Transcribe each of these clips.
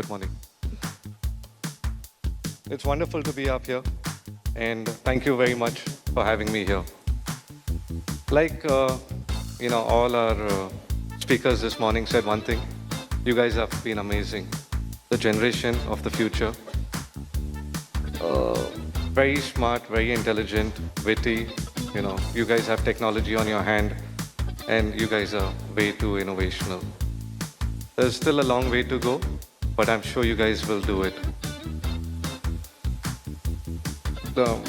Good morning. It's wonderful to be up here, and thank you very much for having me here. Like, all our speakers this morning said one thing. You guys have been amazing. The generation of the future. Uh, Very smart, very intelligent, witty. You guys have technology on your hand, and you guys are way too innovational. There's still a long way to go, but I'm sure you guys will do it. Um,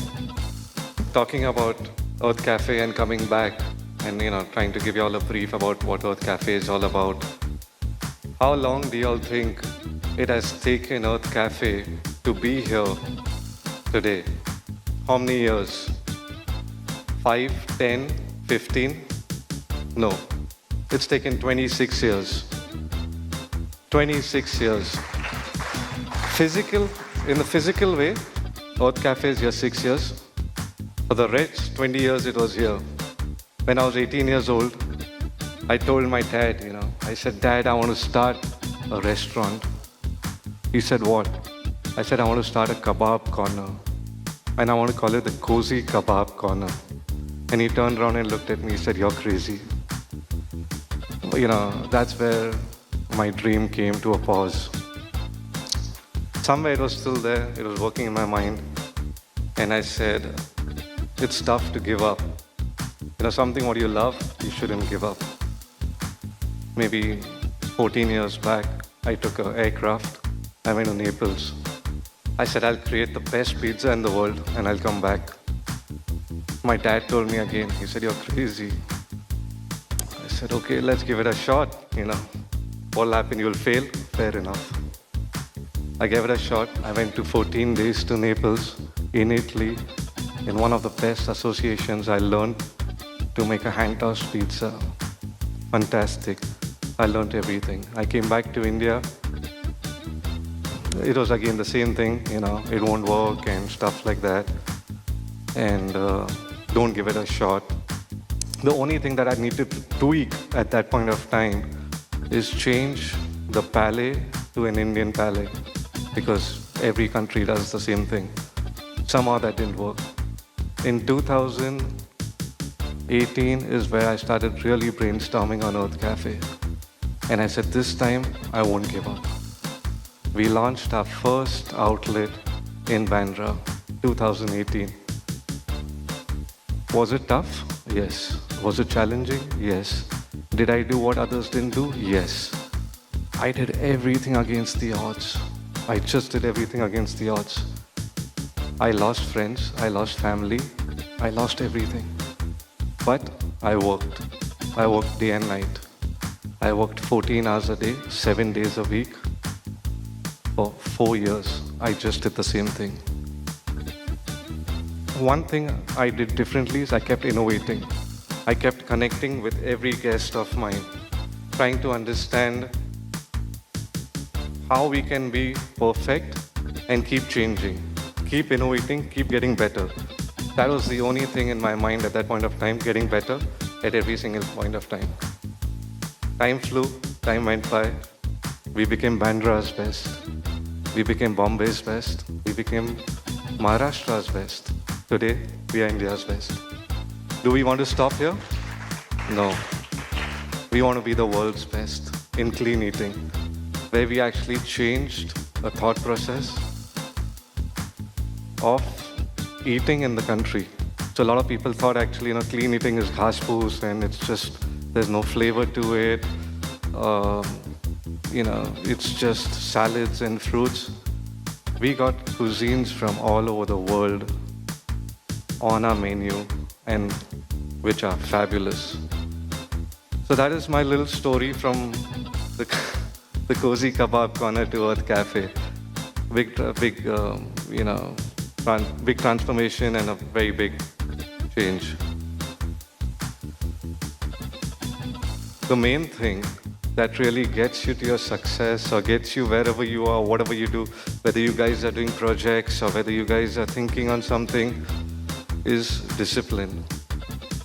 Talking about Earth Cafe and coming back, and trying to give you all a brief about what Earth Cafe is all about. How long do y'all think it has taken Earth Cafe to be here today? How many years? 5, 10, 15? No. It's taken 26 years. 26 years. In the physical way, Earth Cafe is here 6 years. For the rest, 20 years it was here. When I was 18 years old, I told my dad, I said, Dad, I want to start a restaurant. He said, what? I said, I want to start a kebab corner. And I want to call it the Cozy Kebab Corner. And he turned around and looked at me, he said, you're crazy. That's where my dream came to a pause. Somewhere it was still there, it was working in my mind. And I said, it's tough to give up. Something what you love, you shouldn't give up. Maybe 14 years back, I took an aircraft, I went to Naples. I said, I'll create the best pizza in the world and I'll come back. My dad told me again, he said, you're crazy. I said, okay, let's give it a shot, What'll happen, you'll fail, fair enough. I gave it a shot. I went to 14 days to Naples, in Italy. In one of the best associations, I learned to make a hand-tossed pizza. Fantastic. I learned everything. I came back to India. It was again the same thing, it won't work and stuff like that. And don't give it a shot. The only thing that I needed to tweak at that point of time is change the palais to an Indian palais, because every country does the same thing. Somehow that didn't work. In 2018 is where I started really brainstorming on Earth Cafe. And I said, this time I won't give up. We launched our first outlet in Bandra, 2018. Was it tough? Yes. Was it challenging? Yes. Did I do what others didn't do? Yes. I did everything against the odds. I just did everything against the odds. I lost friends, I lost family, I lost everything. But I worked. I worked day and night. I worked 14 hours a day, 7 days a week. For 4 years, I just did the same thing. One thing I did differently is I kept innovating. I kept connecting with every guest of mine, trying to understand how we can be perfect and keep changing, keep innovating, keep getting better. That was the only thing in my mind at that point of time, getting better at every single point of time. Time flew, time went by. We became Bandra's best. We became Bombay's best. We became Maharashtra's best. Today, we are India's best. Do we want to stop here? No. We want to be the world's best in clean eating, where we actually changed a thought process of eating in the country. So a lot of people thought actually, clean eating is ghas poos and it's just, there's no flavor to it. It's just salads and fruits. We got cuisines from all over the world on our menu, and which are fabulous. So that is my little story from the, the Cozy Kebab Corner to Earth Cafe. Big transformation and a very big change. The main thing that really gets you to your success or gets you wherever you are, whatever you do, whether you guys are doing projects or whether you guys are thinking on something, is discipline.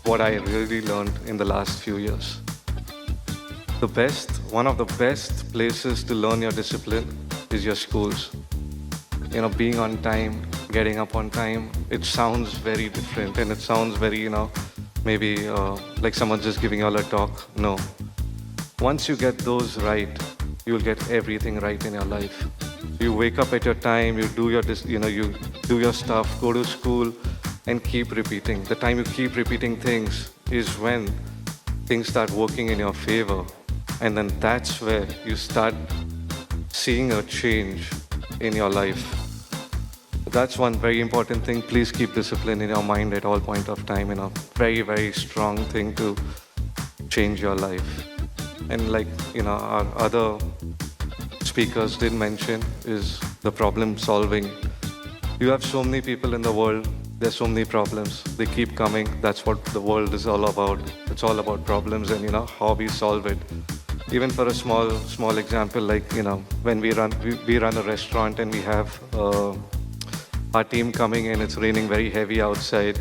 What I really learned in the last few years. One of the best places to learn your discipline is your schools. Being on time, getting up on time, it sounds very different and it sounds very, maybe like someone just giving you all a talk. No. Once you get those right, you'll get everything right in your life. You wake up at your time, you do you do your stuff, go to school, and keep repeating. The time you keep repeating things is when things start working in your favor, and then that's where you start seeing a change in your life. That's one very important thing. Please keep discipline in your mind at all point of time. Very, very strong thing to change your life. And like, our other speakers did mention is the problem solving. You have so many people in the world, there's so many problems. They keep coming. That's what the world is all about. It's all about problems and, how we solve it. Even for a small example, like, when we run a restaurant and we have our team coming in, it's raining very heavy outside.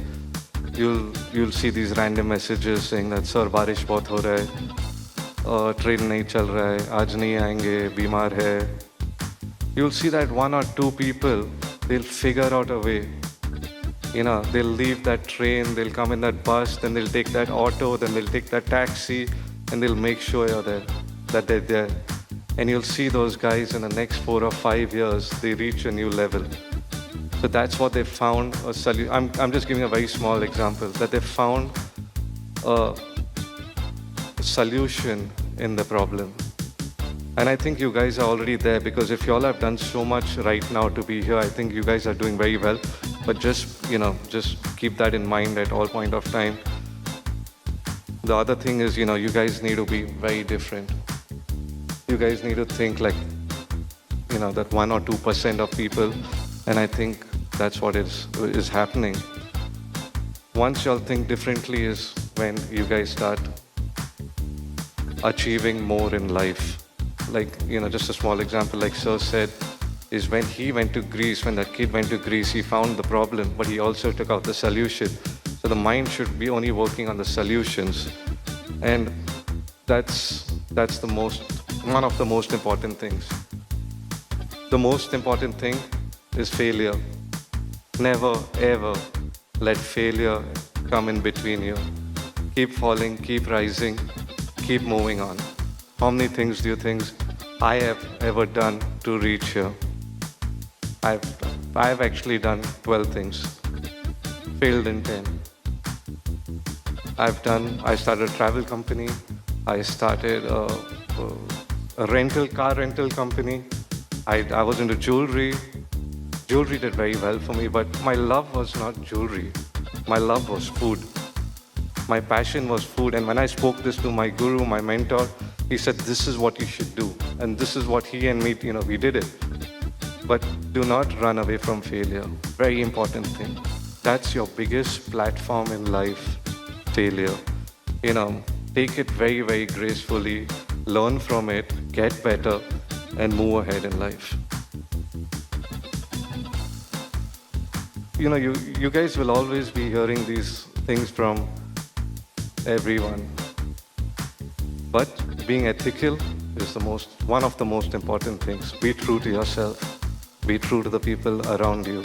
You'll see these random messages saying that, sir, बारिश बहुत हो रहा है, train नहीं चल रहा है, आज नहीं आएंगे, बीमार है. You'll see that one or two people, they'll figure out a way. They'll leave that train, they'll come in that bus, then they'll take that auto, then they'll take that taxi, and they'll make sure you're there, that they're there. And you'll see those guys in the next 4 or 5 years, they reach a new level. So that's what they found a solution. I'm just giving a very small example, that they found a solution in the problem. And I think you guys are already there, because if you all have done so much right now to be here, I think you guys are doing very well. But just keep that in mind at all point of time. The other thing is, you guys need to be very different. You guys need to think like, that 1 or 2% of people, and I think that's what is happening. Once y'all think differently is when you guys start achieving more in life. Like, just a small example, like Sir said, is when he went to Greece, when that kid went to Greece, he found the problem, but he also took out the solution. So the mind should be only working on the solutions. And that's one of the most important things. The most important thing is failure. Never, ever let failure come in between you. Keep falling, keep rising, keep moving on. How many things do you think I have ever done to reach here? I've actually done 12 things, failed in 10. I started a travel company, I started a car rental company, I was into jewelry. Jewelry did very well for me, but my love was not jewelry. My love was food. My passion was food, and when I spoke this to my guru, my mentor, he said, this is what you should do. And this is what he and me, we did it. But do not run away from failure. Very important thing. That's your biggest platform in life, failure. Take it very, very gracefully, learn from it, get better, and move ahead in life. You guys will always be hearing these things from everyone. But being ethical is one of the most important things. Be true to yourself. Be true to the people around you.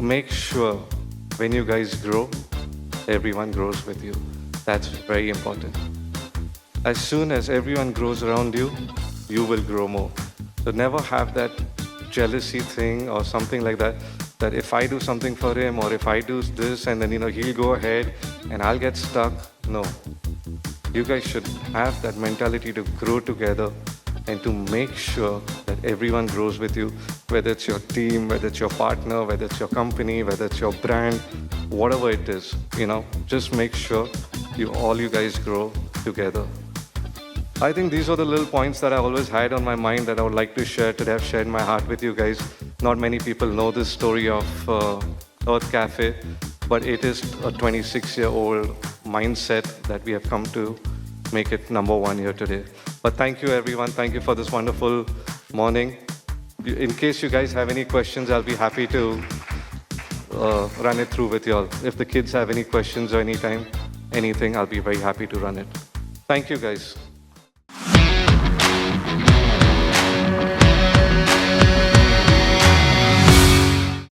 Make sure when you guys grow, everyone grows with you. That's very important. As soon as everyone grows around you, you will grow more. So never have that jealousy thing or something like that, that if I do something for him or if I do this and then, he'll go ahead and I'll get stuck. No. You guys should have that mentality to grow together and to make sure that everyone grows with you, whether it's your team, whether it's your partner, whether it's your company, whether it's your brand, whatever it is, just make sure you guys grow together. I think these are the little points that I always had on my mind that I would like to share today. I've shared my heart with you guys. Not many people know this story of Earth Cafe, but it is a 26-year-old mindset that we have come to make it #1 here today. But thank you, everyone. Thank you for this wonderful morning. In case you guys have any questions, I'll be happy to run it through with you all. If the kids have any questions or anything, I'll be very happy to run it. Thank you, guys.